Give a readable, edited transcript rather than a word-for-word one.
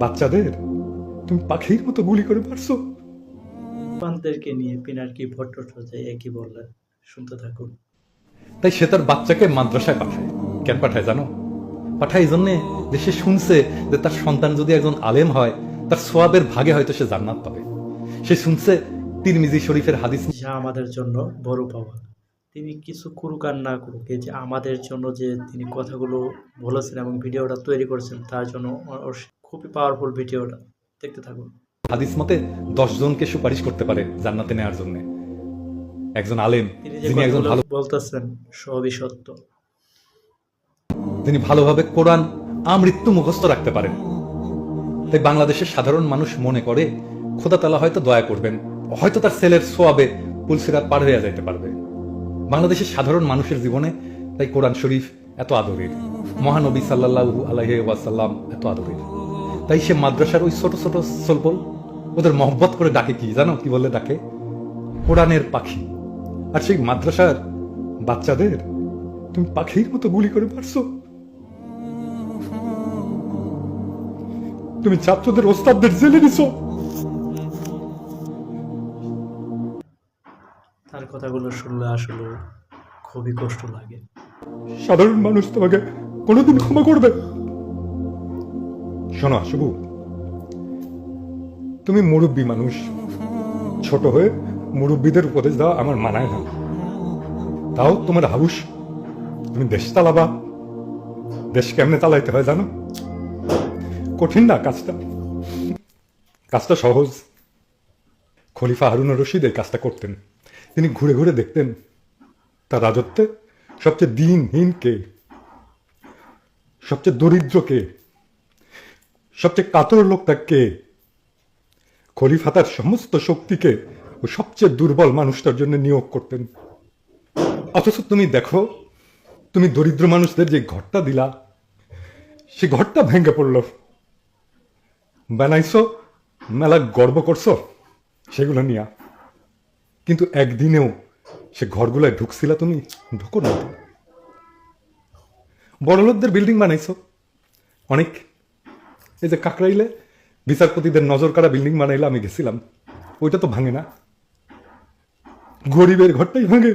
বাচ্চাদের তুমি পাখির মতো গুলি করে মারছো। পান্তেরকে নিয়ে পিনাকি ভট্টাচার্য একই বললেন, শুনতে থাকুন। তাই সে তার বাচ্চাকে মাদ্রাসায় পাঠায়। কেন পাঠায় জানো? পাঠায় এই জন্যে যে সে শুনছে যে তার সন্তান যদি একজন আলেম হয় তার সোয়াবের ভাগে হয়তো সে জান্নাত পাবে। সে শুনছে তিরমিজি শরীফের হাদিস। যা আমাদের জন্য বড় পাওয়া। তিনি কিছু করুক আর না করুক, এই যে আমাদের জন্য যে তিনি কথাগুলো বলেছেন এবং ভিডিওটা তৈরি করেছেন, তার জন্য খুবই পাওয়ারফুল ভিডিওটা, দেখতে থাকুন। হাদিস মতে 10 জনকে সুপারিশ করতে পারে জান্নাতে নেওয়ার জন্য। একজন আলেম তিনি যে যিনি একজন কথাগুলো ভালো বলতেছেন সবই সত্য। তিনি ভালোভাবে কোরআন আমৃত্যু মুখস্থ রাখতে পারেন। তাই বাংলাদেশের সাধারণ মানুষ মনে করে খোদা তাআলা হয়তো দয়া করবেন, হয়তো তার ছেলের সোয়াবে পুলসিরাত পার হয়ে যাইতে পারবে। বাংলাদেশের সাধারণ মানুষের জীবনে তাই কোরআন শরীফ এত আদরের, মহানবী সাল্লাল্লাহু আলাইহি ওয়াসাল্লাম এত আদরের। তাই সে মাদ্রাসার ওই ছোট ছোট সলবল ওদের মহব্বত করে ডাকে, কি জানো কি বলে ডাকে? কোরআনের পাখি। আর সেই মাদ্রাসার বাচ্চাদের তুমি পাখির মতো গুলি করে মারছো। তুমি ছাত্রদের ওস্তাদদের জেলে নিছো। তার কথাগুলো শুনলে আসলে খুবই কষ্ট লাগে। সাধারণ মানুষ তোমাকে কোনোদিন ক্ষমা করবে? শোনো শুভু, তুমি মুরব্বী মানুষ, ছোট হয়ে মুরব্বীদের উপদেশ দেওয়া আমার মানায় না। তাও তোমার হাউস, তুমি দেশ চালাবা। দেশ কেমনে চালাইতে হয় জানো? কঠিন না কাজটা, কাজটা সহজ। খলিফা হারুনুর রশিদ এই কাজটা করতেন। তিনি ঘুরে ঘুরে দেখতেন তার রাজত্বে সবচেয়ে দিনহীন কে, সবচেয়ে দরিদ্র কে, সবচেয়ে কাতর লোকটা কে। খলিফা তার সমস্ত শক্তিকে ওই সবচেয়ে দুর্বল মানুষটার জন্য নিয়োগ করতেন। অথচ তুমি দেখো, তুমি দরিদ্র মানুষদের যে ঘরটা দিলা, সে ঘরটা ভেঙে পড়ল। বানাইছো, মেলা গর্ব করছো সেগুলো নিয়া, কিন্তু একদিনেও সে ঘরগুলায় ঢুকছিলা তুমি? ঢুকো না। বড় লোকদের বিল্ডিং বানাইছো অনেক। এই যে কাকরাইলে বিচারপতিদের নজর কাড়া বিল্ডিং বানাইলে আমি গেছিলাম, ওইটা তো ভাঙে না। গরিবের ঘরটাই ভাঙে।